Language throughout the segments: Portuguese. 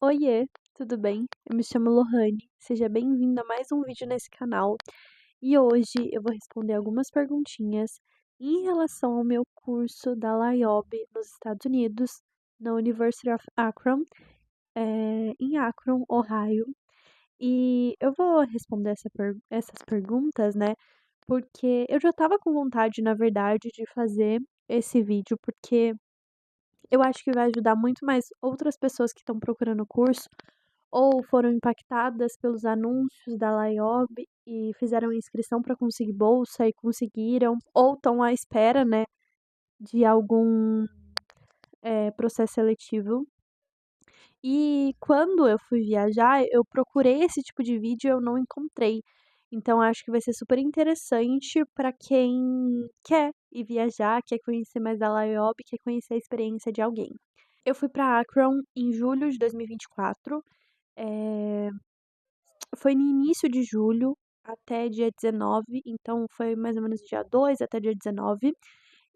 Oiê, tudo bem? Eu me chamo Lohane, seja bem-vinda a mais um vídeo nesse canal. E hoje eu vou responder algumas perguntinhas em relação ao meu curso da LIOB nos Estados Unidos, na University of Akron, em Akron, Ohio. E eu vou responder essas perguntas, né? Porque eu já estava com vontade, na verdade, de fazer esse vídeo, porque eu acho que vai ajudar muito mais outras pessoas que estão procurando o curso ou foram impactadas pelos anúncios da LIOB e fizeram inscrição para conseguir bolsa e conseguiram, ou estão à espera, né, de algum processo seletivo. E quando eu fui viajar, eu procurei esse tipo de vídeo e eu não encontrei. Então acho que vai ser super interessante para quem quer ir viajar, quer conhecer mais da LIOB, quer conhecer a experiência de alguém. Eu fui para Akron em julho de 2024. eh, Foi no início de julho até dia 19, então foi mais ou menos dia 2 até dia 19,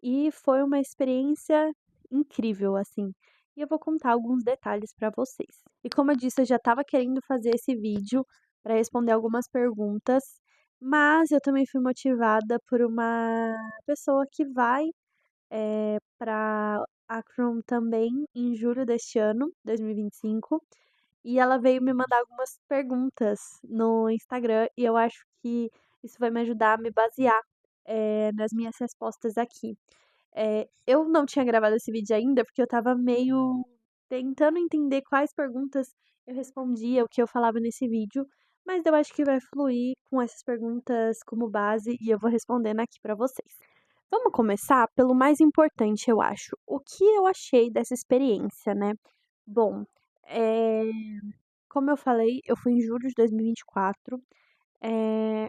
e foi uma experiência incrível, assim. E eu vou contar alguns detalhes para vocês. E como eu disse, eu já estava querendo fazer esse vídeo para responder algumas perguntas, mas eu também fui motivada por uma pessoa que vai para Akron também em julho deste ano, 2025. E ela veio me mandar algumas perguntas no Instagram e eu acho que isso vai me ajudar a me basear, nas minhas respostas aqui. Eu não tinha gravado esse vídeo ainda, porque eu estava meio tentando entender quais perguntas eu respondia, o que eu falava nesse vídeo, mas eu acho que vai fluir com essas perguntas como base e eu vou respondendo aqui para vocês. Vamos começar pelo mais importante, eu acho. O que eu achei dessa experiência, né? Bom, eh como eu falei, eu fui em julho de 2024. Eh,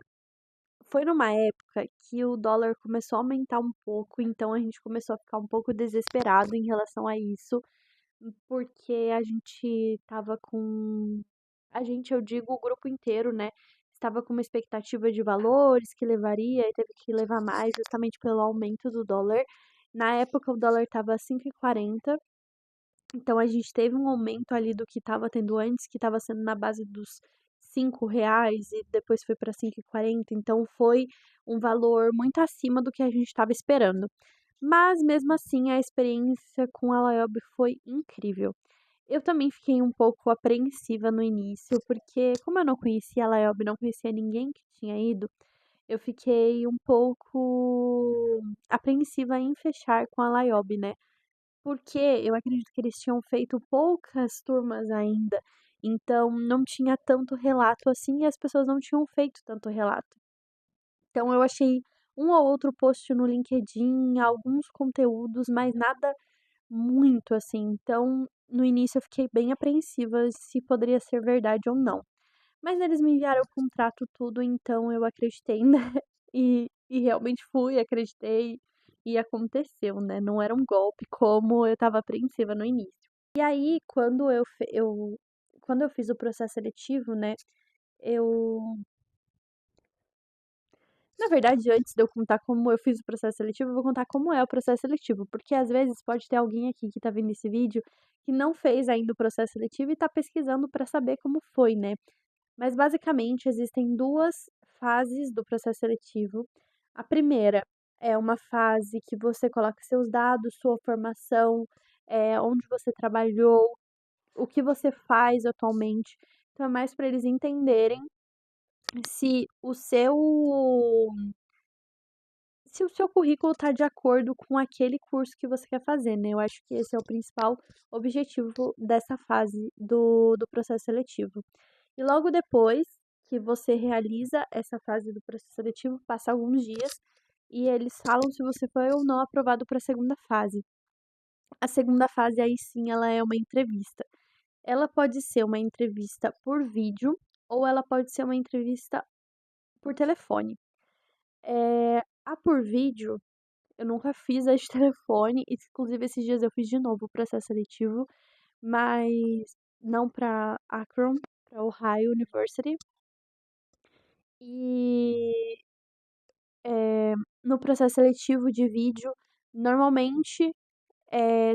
Foi numa época que o dólar começou a aumentar um pouco, então a gente começou a ficar um pouco desesperado em relação a isso, porque a gente estava com eu digo o grupo inteiro, né, estava com uma expectativa de valores que levaria e teve que levar mais justamente pelo aumento do dólar. Na época o dólar estava 5,40. Então a gente teve um aumento ali do que estava tendo antes, que estava sendo na base dos R$ 5 e depois foi para 5,40, então foi um valor muito acima do que a gente estava esperando. Mas mesmo assim a experiência com a Laiob foi incrível. Eu também fiquei um pouco apreensiva no início, porque como eu não conhecia a Laiob, não conhecia ninguém que tinha ido, eu fiquei um pouco apreensiva em fechar com a Laiob, né? Porque eu acredito que eles tinham feito poucas turmas ainda, então não tinha tanto relato assim e as pessoas não tinham feito tanto relato. Então eu achei um ou outro post no LinkedIn, alguns conteúdos, mas nada muito assim. Então, no início eu fiquei bem apreensiva se poderia ser verdade ou não. Mas eles me enviaram o contrato tudo, então eu acreditei, né, e realmente fui, acreditei e aconteceu, né, não era um golpe como eu estava apreensiva no início. E aí quando eu fiz o processo seletivo, né, eu na verdade, antes de eu contar como eu fiz o processo seletivo, eu vou contar como é o processo seletivo, porque às vezes pode ter alguém aqui que tá vendo esse vídeo que não fez ainda o processo seletivo e tá pesquisando para saber como foi, né. Mas basicamente existem 2 fases do processo seletivo. A primeira é uma fase que você coloca seus dados, sua formação, onde você trabalhou, o que você faz atualmente. Então é mais para eles entenderem se o seu currículo está de acordo com aquele curso que você quer fazer, né. Eu acho que esse é o principal objetivo dessa fase do processo seletivo. E logo depois que você realiza essa fase do processo seletivo, passa alguns dias e eles falam se você foi ou não aprovado para a segunda fase. A segunda fase, aí sim, ela é uma entrevista. Ela pode ser uma entrevista por vídeo ou ela pode ser uma entrevista por telefone. A por vídeo, eu nunca fiz a de telefone, inclusive esses dias eu fiz de novo o processo seletivo, mas não para Akron, para Ohio University. E no processo seletivo de vídeo, normalmente,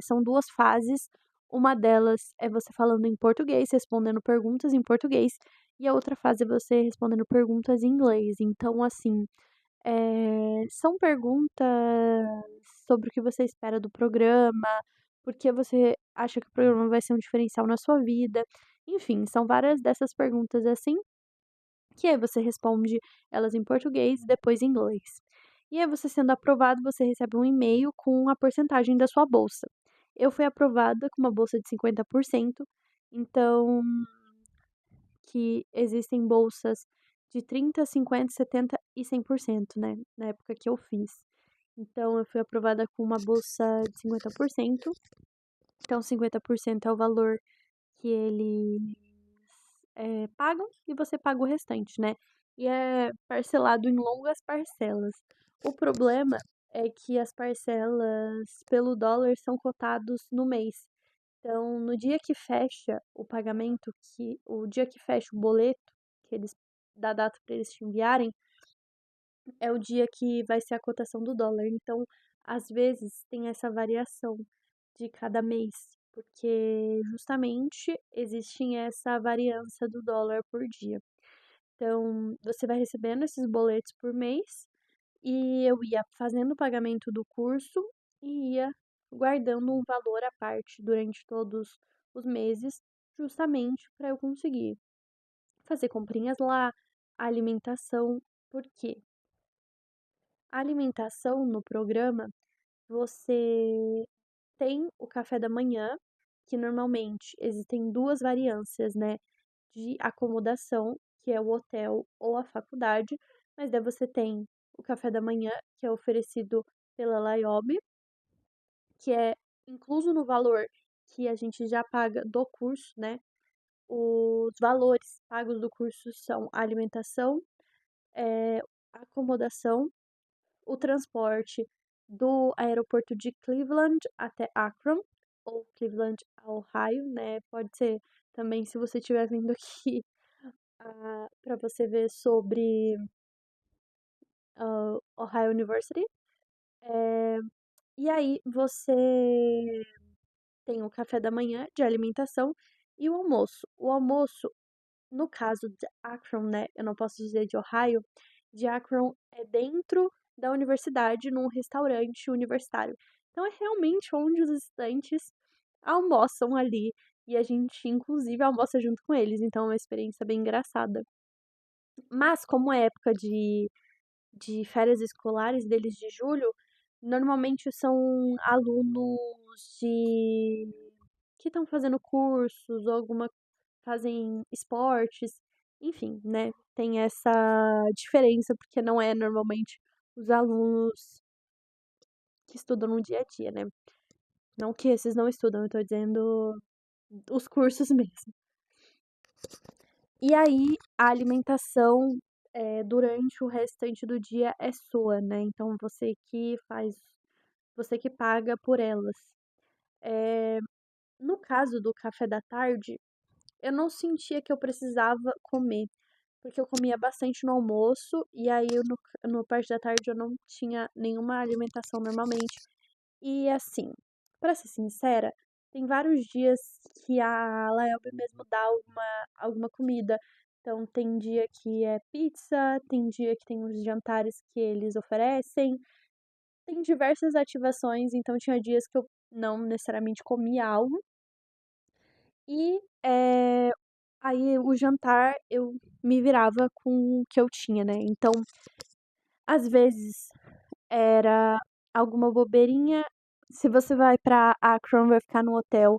são 2 fases. Uma delas é você falando em português, respondendo perguntas em português, e a outra fase é você respondendo perguntas em inglês. Então, assim, são perguntas sobre o que você espera do programa, por que você acha que o programa vai ser um diferencial na sua vida. Enfim, são várias dessas perguntas assim, que aí você responde elas em português e depois em inglês. E aí você sendo aprovado, você recebe um e-mail com a porcentagem da sua bolsa. Eu fui aprovada com uma bolsa de 50%, então que existem bolsas de 30, 50, 70 e 100%, né, na época que eu fiz. Então eu fui aprovada com uma bolsa de 50%, então 50% é o valor que eles, pagam e você paga o restante, né. E é parcelado em longas parcelas. O problema é que as parcelas pelo dólar são cotados no mês. Então, no dia que fecha o pagamento, que o dia que fecha o boleto, que eles da data para eles te enviarem, é o dia que vai ser a cotação do dólar. Então, às vezes tem essa variação de cada mês, porque justamente existe essa variância do dólar por dia. Então, você vai recebendo esses boletos por mês e eu ia fazendo o pagamento do curso e ia guardando um valor à parte durante todos os meses, justamente para eu conseguir fazer comprinhas lá, alimentação, porque a alimentação no programa você tem o café da manhã, que normalmente existem duas variâncias, né, de acomodação, que é o hotel ou a faculdade, mas daí você tem o café da manhã, que é oferecido pela Laiob, que é incluso no valor que a gente já paga do curso, né? Os valores pagos do curso são a alimentação, a acomodação, o transporte do aeroporto de Cleveland até Akron, ou Cleveland, Ohio, né? Pode ser também se você estiver vindo aqui para você ver sobre Ohio University. E aí você tem o café da manhã de alimentação e o almoço. O almoço, no caso de Akron, né? Eu não posso dizer de Ohio, de Akron é dentro da universidade, num restaurante universitário. Então é realmente onde os estudantes almoçam ali. E a gente, inclusive, almoça junto com eles. Então é uma experiência bem engraçada. Mas, como é época de férias escolares deles de julho, normalmente são alunos de que estão fazendo cursos ou fazem esportes, enfim, né? Tem essa diferença porque não é normalmente os alunos que estudam no dia a dia, né? Não que esses não estudam, eu tô dizendo os cursos mesmo. E aí, a alimentação durante o restante do dia é sua, né? Então você que paga por elas. No caso do café da tarde, eu não sentia que eu precisava comer, porque eu comia bastante no almoço e aí no parte da tarde eu não tinha nenhuma alimentação normalmente. E assim, pra ser sincera, tem vários dias que a Laelb mesmo dá alguma comida. Então tem dia que é pizza, tem dia que tem os jantares que eles oferecem, tem diversas ativações, então tinha dias que eu não necessariamente comia algo. E aí o jantar eu me virava com o que eu tinha, né? Então, às vezes era alguma bobeirinha. Se você vai pra Akron, vai ficar no hotel,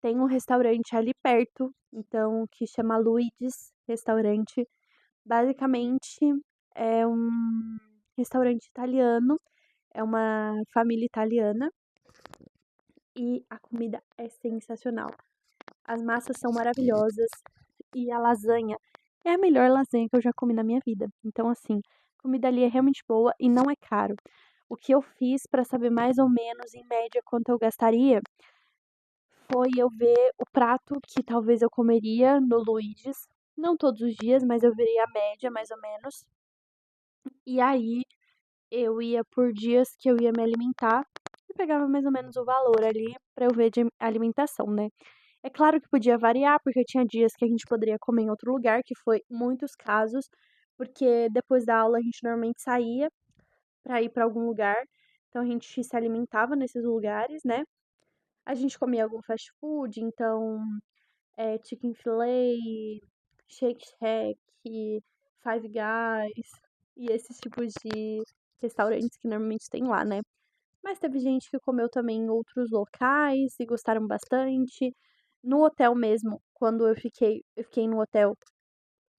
tem um restaurante ali perto, então que chama Luigi's Restaurante. Basicamente é um restaurante italiano, é uma família italiana e a comida é sensacional. As massas são maravilhosas e a lasanha é a melhor lasanha que eu já comi na minha vida. Então, assim, a comida ali é realmente boa e não é caro. O que eu fiz para saber mais ou menos, em média, quanto eu gastaria foi eu ver o prato que talvez eu comeria no Luigi's. Não todos os dias, mas eu veria a média, mais ou menos. E aí eu ia por dias que eu ia me alimentar e pegava mais ou menos o valor ali pra eu ver de alimentação, né. É claro que podia variar, porque tinha dias que a gente poderia comer em outro lugar, que foi muitos casos, porque depois da aula a gente normalmente saía pra ir pra algum lugar, então a gente se alimentava nesses lugares, né. A gente comia algum fast food, então, Chicken Filet, Shake Shack, Five Guys e esses tipos de restaurantes que normalmente tem lá, né. Mas teve gente que comeu também em outros locais e gostaram bastante. No hotel mesmo, quando eu fiquei no hotel,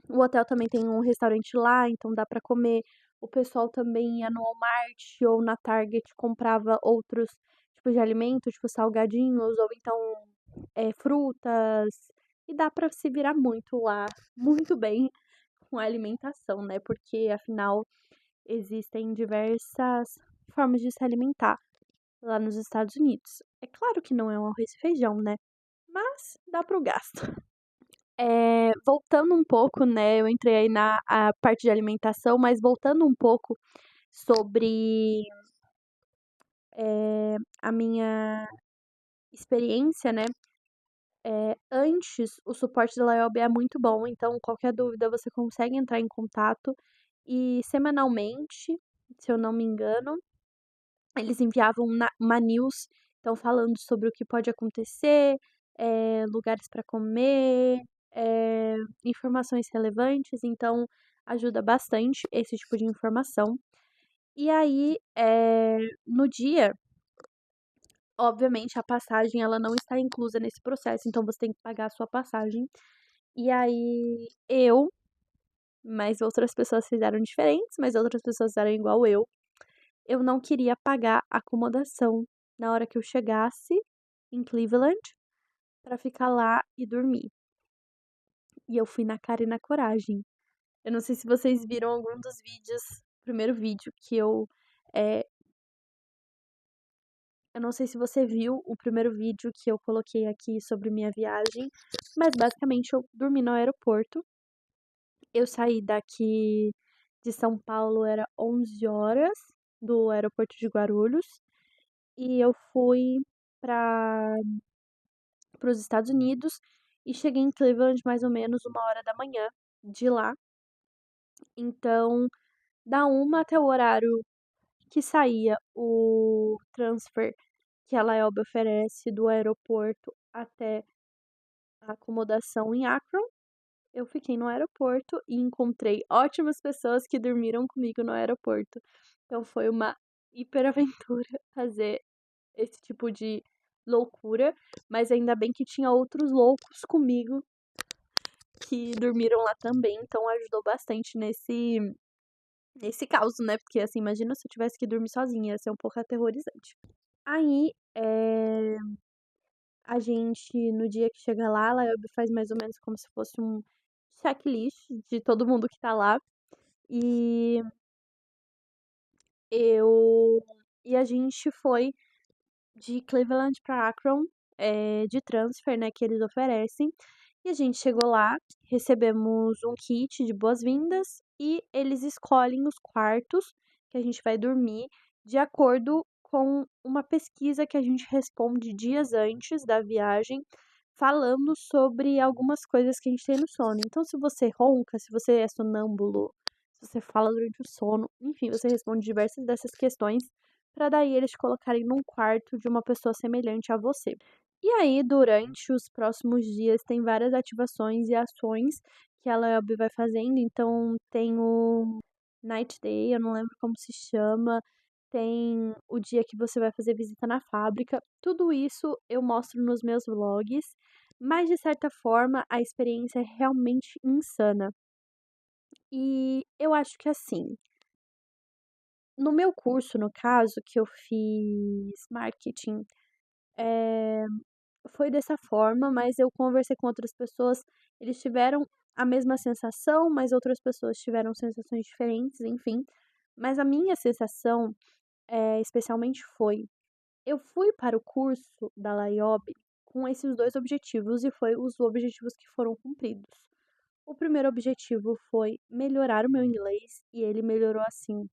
o hotel também tem um restaurante lá, então dá pra comer. O pessoal também ia no Walmart ou na Target, comprava outros tipos de alimentos, tipo salgadinhos ou então, frutas, e dá pra se virar muito lá, muito bem com a alimentação, né, porque afinal existem diversas formas de se alimentar lá nos Estados Unidos. É claro que não é um arroz e feijão, né, mas dá para o gasto. Voltando um pouco, né, eu entrei aí na a parte de alimentação, mas voltando um pouco sobre, a minha experiência, né, antes o suporte da Laiobi é muito bom, então qualquer dúvida você consegue entrar em contato e semanalmente, se eu não me engano, eles enviavam uma news, então falando sobre o que pode acontecer, lugares para comer, informações relevantes, então ajuda bastante esse tipo de informação. E aí, no dia, obviamente a passagem ela não está inclusa nesse processo, então você tem que pagar a sua passagem. E aí mas outras pessoas fizeram diferentes, mas outras pessoas fizeram igual eu não queria pagar acomodação na hora que eu chegasse em Cleveland pra ficar lá e dormir. E eu fui na cara e na coragem. Eu não sei se vocês viram algum dos vídeos, primeiro vídeo que eh, eu não sei se você viu o primeiro vídeo que eu coloquei aqui sobre minha viagem, mas basicamente eu dormi no aeroporto. Eu saí daqui de São Paulo, era 11 horas do aeroporto de Guarulhos, e eu fui para os Estados Unidos e cheguei em Cleveland mais ou menos 1 hora da manhã de lá. Então, da 1 até o horário que saía o transfer que a Laiob oferece do aeroporto até a acomodação em Akron, eu fiquei no aeroporto e encontrei ótimas pessoas que dormiram comigo no aeroporto. Então foi uma hiperaventura fazer esse tipo de loucura, mas ainda bem que tinha outros loucos comigo que dormiram lá também, então ajudou bastante nesse caos, né, porque, assim, imagina se eu tivesse que dormir sozinha, ia ser um pouco aterrorizante. Aí, a gente no dia que chega lá, ela faz mais ou menos como se fosse um checklist de todo mundo que tá lá, e eu e a gente foi de Cleveland pra Akron, de transfer, né, que eles oferecem. E a gente chegou lá, recebemos um kit de boas-vindas e eles escolhem os quartos que a gente vai dormir de acordo com uma pesquisa que a gente responde dias antes da viagem, falando sobre algumas coisas que a gente tem no sono. Então, se você ronca, se você é sonâmbulo, se você fala durante o sono, enfim, você responde diversas dessas questões para daí eles te colocarem num quarto de uma pessoa semelhante a você. E aí, durante os próximos dias, tem várias ativações e ações que a Layob vai fazendo. Então, tem o Night Day, eu não lembro como se chama, tem o dia que você vai fazer visita na fábrica. Tudo isso eu mostro nos meus vlogs, mas de certa forma a experiência é realmente insana. E eu acho que assim, no meu curso, no caso, que eu fiz marketing, eh, foi dessa forma, mas eu conversei com outras pessoas, eles tiveram a mesma sensação, mas outras pessoas tiveram sensações diferentes, enfim. Mas a minha sensação, especialmente foi: eu fui para o curso da Laiob com esses 2 objetivos e foi os objetivos que foram cumpridos. O primeiro objetivo foi melhorar o meu inglês e ele melhorou, assim,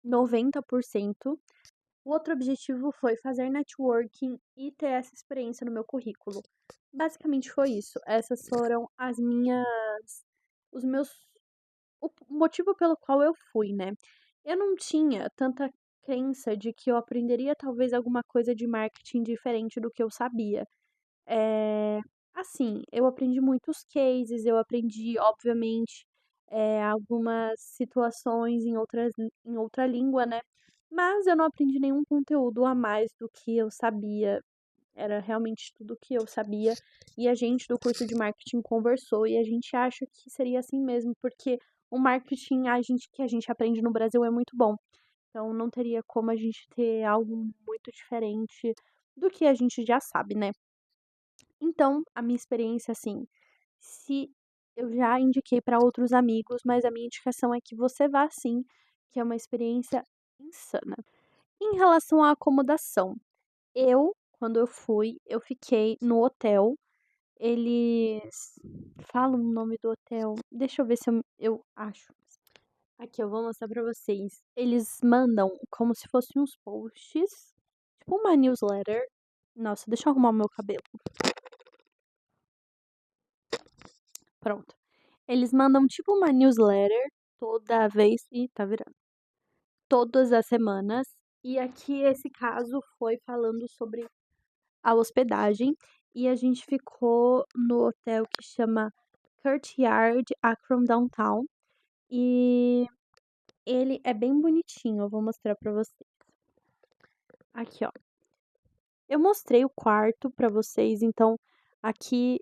90%. O outro objetivo foi fazer networking e ter essa experiência no meu currículo. Basicamente foi isso. Essas foram as minhas os meus o motivo pelo qual eu fui, né. Eu não tinha tanta crença de que eu aprenderia talvez alguma coisa de marketing diferente do que eu sabia. Eh, assim, eu aprendi muitos cases, eu aprendi, obviamente, algumas situações em outra língua, né, mas eu não aprendi nenhum conteúdo a mais do que eu sabia, era realmente tudo que eu sabia, e a gente do curso de marketing conversou e a gente acha que seria assim mesmo, porque o marketing que a gente aprende no Brasil é muito bom, então não teria como a gente ter algo muito diferente do que a gente já sabe, né. Então, a minha experiência, assim, se eu já indiquei para outros amigos, mas a minha indicação é que você vá sim, que é uma experiência insana. Em relação à acomodação, quando eu fui, eu fiquei no hotel. Eles falam o nome do hotel. Deixa eu ver se eu acho. Aqui, eu vou mostrar pra vocês. Eles mandam como se fossem uns posts, tipo uma newsletter. Nossa, deixa eu arrumar o meu cabelo. Pronto. Eles mandam tipo uma newsletter toda vez e tá virando. Todas as semanas. E aqui esse caso foi falando sobre a hospedagem e a gente ficou no hotel que chama Courtyard Akron Downtown e ele é bem bonitinho, eu vou mostrar pra vocês. Aqui, ó. Eu mostrei o quarto pra vocês, então aqui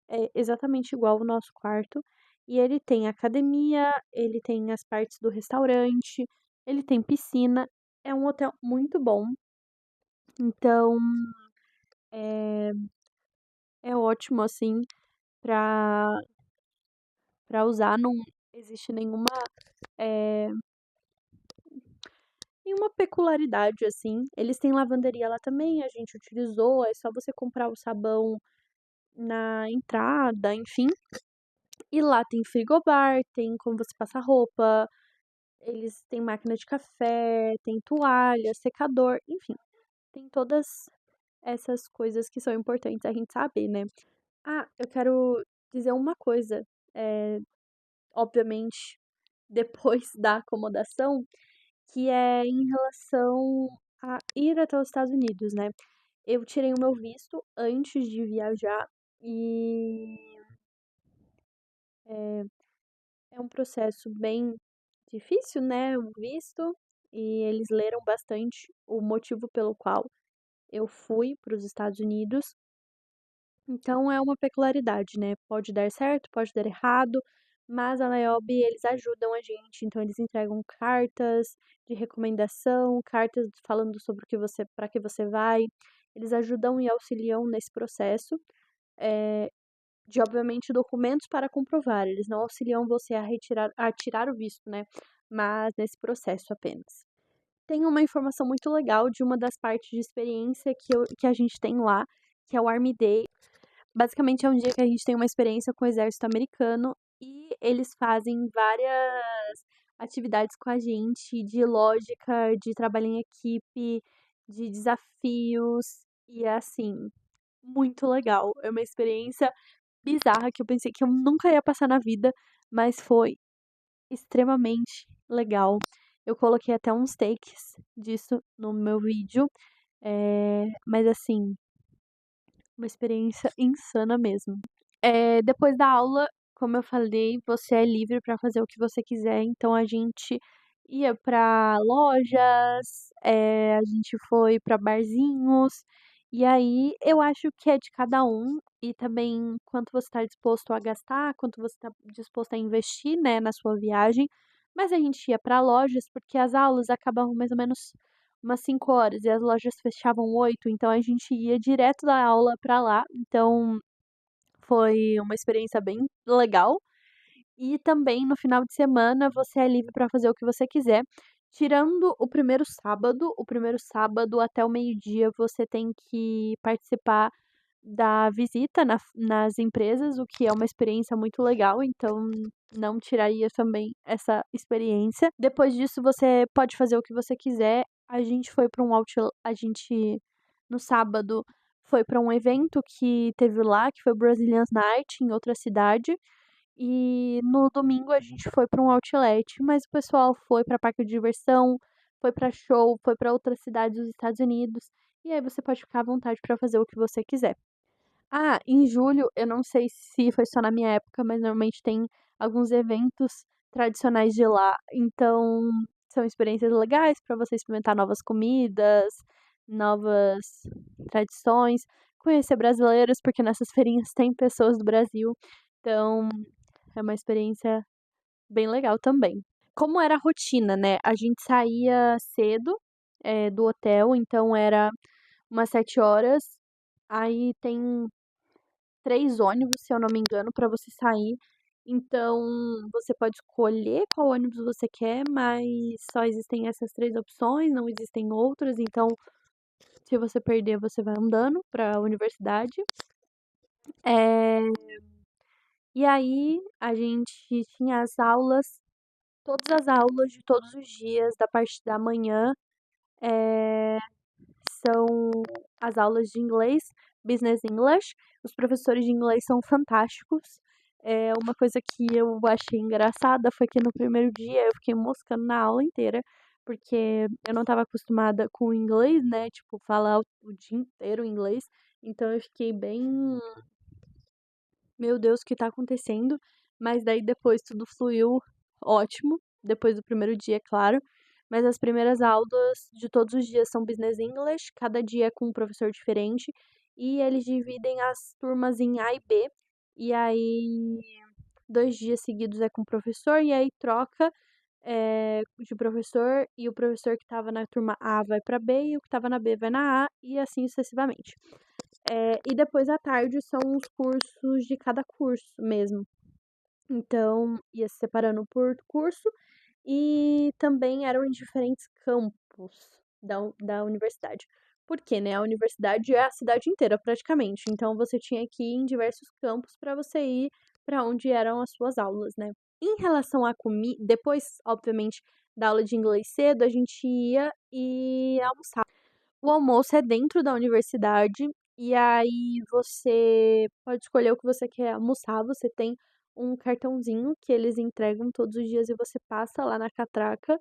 é exatamente igual o nosso quarto. E ele tem academia, ele tem as partes do restaurante, ele tem piscina. É um hotel muito bom. Então, é, é ótimo, assim, pra, pra usar. Não existe é, nenhuma peculiaridade, assim. Eles têm lavanderia lá também, a gente utilizou. É só você comprar o sabão na entrada, enfim. E lá tem frigobar, tem como você passar roupa. Eles têm máquina de café, tem toalha, secador, enfim, tem todas essas coisas que são importantes a gente saber, né. Ah, eu quero dizer uma coisa, eh, obviamente, depois da acomodação, que é em relação a ir até os Estados Unidos, né. Eu tirei o meu visto antes de viajar e, eh, é um processo bem difícil, né, o visto, e eles leram bastante o motivo pelo qual eu fui para os Estados Unidos. Então é uma peculiaridade, né, pode dar certo, pode dar errado, mas a Niobe eles ajudam a gente, então eles entregam cartas de recomendação, cartas falando sobre o que você para que você vai, eles ajudam e auxiliam nesse processo, eh, de obviamente documentos para comprovar, eles não auxiliam você a tirar o visto, né, mas nesse processo apenas. Tem uma informação muito legal de uma das partes de experiência que a gente tem lá, que é o Army Day. Basicamente é um dia que a gente tem uma experiência com o exército americano e eles fazem várias atividades com a gente de lógica, de trabalho em equipe, de desafios e é assim, muito legal. É uma experiência bizarra que eu pensei que eu nunca ia passar na vida, mas foi extremamente legal. Eu coloquei até uns takes disso no meu vídeo, mas assim, uma experiência insana mesmo. Depois da aula, como eu falei, você é livre para fazer o que você quiser, então a gente ia para lojas, a gente foi para barzinhos, e aí eu acho que é de cada um e também quanto você está disposto a gastar, quanto você está disposto a investir, né, na sua viagem. Mas a gente ia para lojas, porque as aulas acabavam mais ou menos umas 5 horas e as lojas fechavam 8, então a gente ia direto da aula para lá, então foi uma experiência bem legal. E também no final de semana você é livre para fazer o que você quiser, tirando o primeiro sábado até o meio-dia você tem que participar da visita nas empresas, o que é uma experiência muito legal, então não tiraria também essa experiência. Depois disso você pode fazer o que você quiser A gente foi para um outlet, a gente no sábado foi para um evento que teve lá, que foi o Brazilians Night em outra cidade, e no domingo a gente foi para um outlet, mas o pessoal foi para parque de diversão, foi para show, foi para outras cidades dos Estados Unidos, e aí você pode ficar à vontade para fazer o que você quiser. Ah, em julho, eu não sei se foi só na minha época, mas normalmente tem alguns eventos tradicionais de lá. Então, são experiências legais para você experimentar novas comidas, novas tradições, conhecer brasileiros, porque nessas feirinhas tem pessoas do Brasil. Então, é uma experiência bem legal também. Como era a rotina, né? A gente saía cedo, do hotel, então era umas 7 horas. Aí tem 3 ônibus, se eu não me engano, para você sair. Então, você pode escolher qual ônibus você quer, mas só existem essas 3 opções, não existem outras. Então, se você perder, você vai andando para a universidade. Eh, e aí, a gente tinha as aulas, todas as aulas de todos os dias, da parte da manhã, eh são as aulas de inglês, Business English. Os professores de inglês são fantásticos. Uma coisa que eu achei engraçada foi que no primeiro dia eu fiquei moscando na aula inteira, porque eu não estava acostumada com o inglês, né? Tipo, falar o dia inteiro inglês. Então eu fiquei bem, meu Deus, o que tá acontecendo? Mas daí depois tudo fluiu ótimo, depois do primeiro dia, é claro. Mas as primeiras aulas de todos os dias são Business English, cada dia é com um professor diferente, e eles dividem as turmas em A e B. E aí, 2 dias seguidos é com o professor, e aí troca de professor, e o professor que estava na turma A vai para B, e o que estava na B vai na A, e assim sucessivamente. E depois à tarde são os cursos de cada curso mesmo. Então, ia se separando por curso e também eram em diferentes campos da universidade. Porque, né, a universidade é a cidade inteira praticamente. Então você tinha que ir em diversos campos para você ir para onde eram as suas aulas, né? Em relação à comida, depois, obviamente, da aula de inglês cedo, a gente ia e almoçava. O almoço é dentro da universidade, e aí você pode escolher o que você quer almoçar. Você tem um cartãozinho que eles entregam todos os dias e você passa lá na catraca.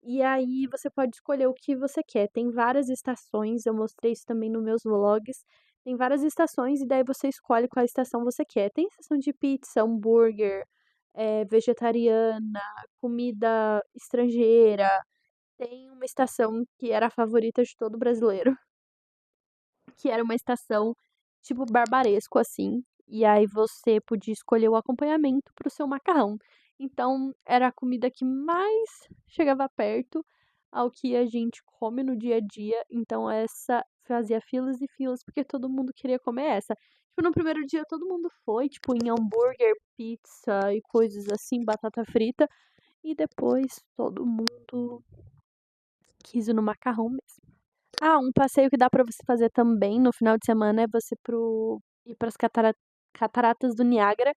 E aí você pode escolher o que você quer. Tem várias estações, eu mostrei isso também nos meus vlogs. Tem várias estações e daí você escolhe qual estação você quer. Tem estação de pizza, hambúrguer, vegetariana, comida estrangeira. Tem uma estação que era a favorita de todo brasileiro, que era uma estação tipo barbaresco assim, e aí você podia escolher o acompanhamento para o seu macarrão. Então, era a comida que mais chegava perto ao que a gente come no dia a dia, então essa fazia filas e filas, porque todo mundo queria comer essa. Tipo, no primeiro dia todo mundo foi, tipo, em hambúrguer, pizza e coisas assim, batata frita, e depois todo mundo quis ir no macarrão mesmo. Ah, um passeio que dá pra você fazer também no final de semana é você ir para as cataratas do Niágara.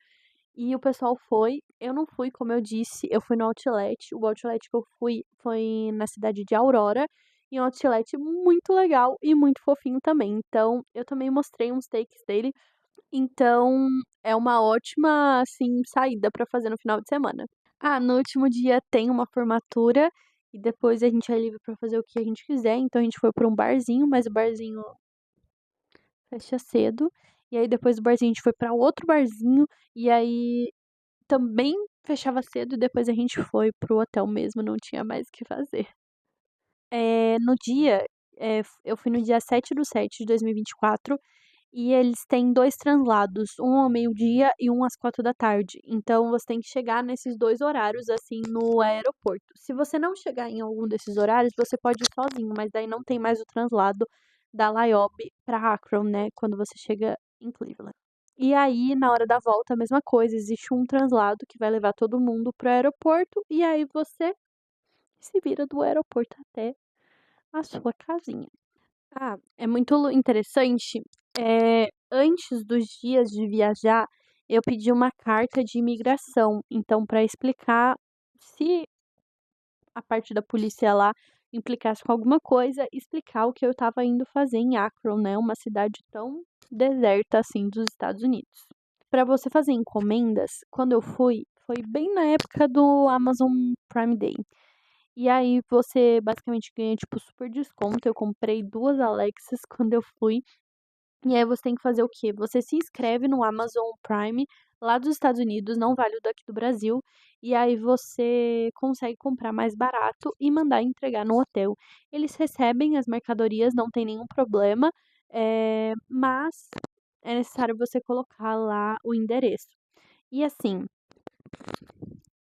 E o pessoal foi. Eu não fui, como eu disse, eu fui no outlet. O outlet que eu fui foi na cidade de Aurora. E um outlet muito legal e muito fofinho também. Então, eu também mostrei uns takes dele. Então, é uma ótima, assim, saída pra fazer no final de semana. Ah, no último dia tem uma formatura e depois a gente é livre pra fazer o que a gente quiser. Então a gente foi pra um barzinho, mas o barzinho fecha cedo. E aí depois do barzinho a gente foi pra outro barzinho e aí também fechava cedo e depois a gente foi pro hotel mesmo, não tinha mais o que fazer. No dia, eu fui no dia 7/7 de 2024 e eles têm 2 translados, um ao meio-dia e um às 4 da tarde. Então você tem que chegar nesses 2 horários, assim, no aeroporto. Se você não chegar em algum desses horários, você pode ir sozinho, mas daí não tem mais o translado da Laiob pra Akron, né, quando você chega em Cleveland. E aí, na hora da volta, a mesma coisa, existe um translado que vai levar todo mundo pro aeroporto e aí você se vira do aeroporto até a sua casinha. Ah, é muito interessante. Antes dos dias de viajar, eu pedi uma carta de imigração. Então, para explicar se a parte da polícia lá implicasse com alguma coisa, explicar o que eu estava indo fazer em Akron, né, uma cidade tão deserta assim dos Estados Unidos. Para você fazer encomendas, quando eu fui, foi bem na época do Amazon Prime Day. E aí você basicamente ganha, tipo, super desconto. Eu comprei 2 Alexas quando eu fui. E aí você tem que fazer o quê? Você se inscreve no Amazon Prime lá dos Estados Unidos, não vale o daqui do Brasil, e aí você consegue comprar mais barato e mandar entregar no hotel. Eles recebem as mercadorias, não tem nenhum problema, mas é necessário você colocar lá o endereço. E assim,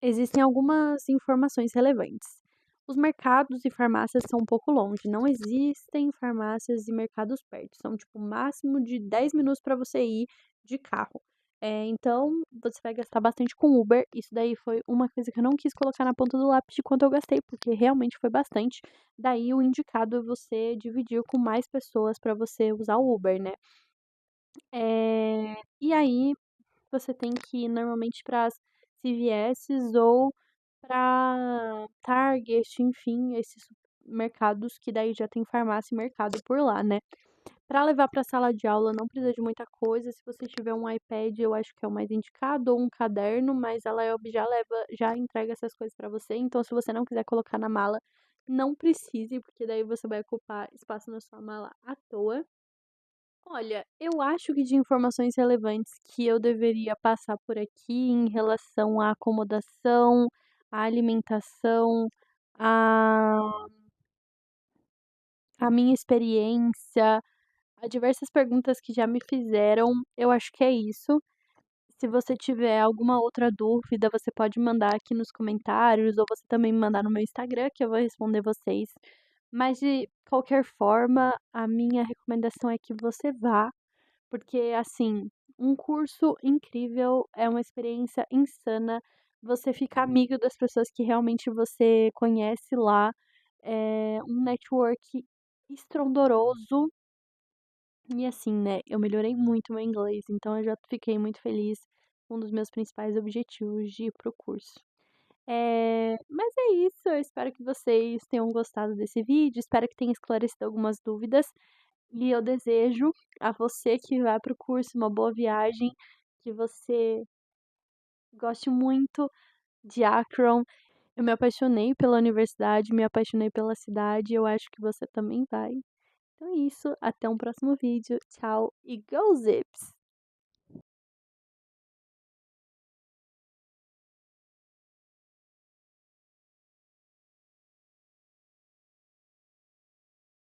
existem algumas informações relevantes. Os mercados e farmácias são um pouco longe, não existem farmácias e mercados perto. São tipo máximo de 10 minutos para você ir de carro. Então, você vai gastar bastante com Uber. Isso daí foi uma coisa que eu não quis colocar na ponta do lápis de quanto eu gastei, porque realmente foi bastante. Daí, o indicado é você dividir com mais pessoas para você usar o Uber, né? E aí, você tem que ir normalmente para as CVS ou para Target, enfim, esses mercados que daí já tem farmácia e mercado por lá, né. Para levar para a sala de aula não precisa de muita coisa, se você tiver um iPad eu acho que é o mais indicado, ou um caderno, mas a Laiob já entrega essas coisas para você, então se você não quiser colocar na mala, não precise, porque daí você vai ocupar espaço na sua mala à toa. Olha, eu acho que de informações relevantes que eu deveria passar por aqui em relação à acomodação, à alimentação, à, à minha experiência, a diversas perguntas que já me fizeram, eu acho que é isso. Se você tiver alguma outra dúvida, você pode mandar aqui nos comentários, ou você também me mandar no meu Instagram, que eu vou responder vocês. Mas de qualquer forma, a minha recomendação é que você vá. Porque, assim, um curso incrível, é uma experiência insana. Você fica amigo das pessoas que realmente você conhece lá. É um network estrondoroso. E assim, né, eu melhorei muito meu inglês, então eu já fiquei muito feliz. Um dos meus principais objetivos de ir pro curso. Mas é isso, eu espero que vocês tenham gostado desse vídeo, espero que tenha esclarecido algumas dúvidas. E eu desejo a você que vai para o curso uma boa viagem, que você goste muito de Akron. Eu me apaixonei pela universidade, me apaixonei pela cidade, eu acho que você também vai. Então é isso, até um próximo vídeo. Tchau e go Zips!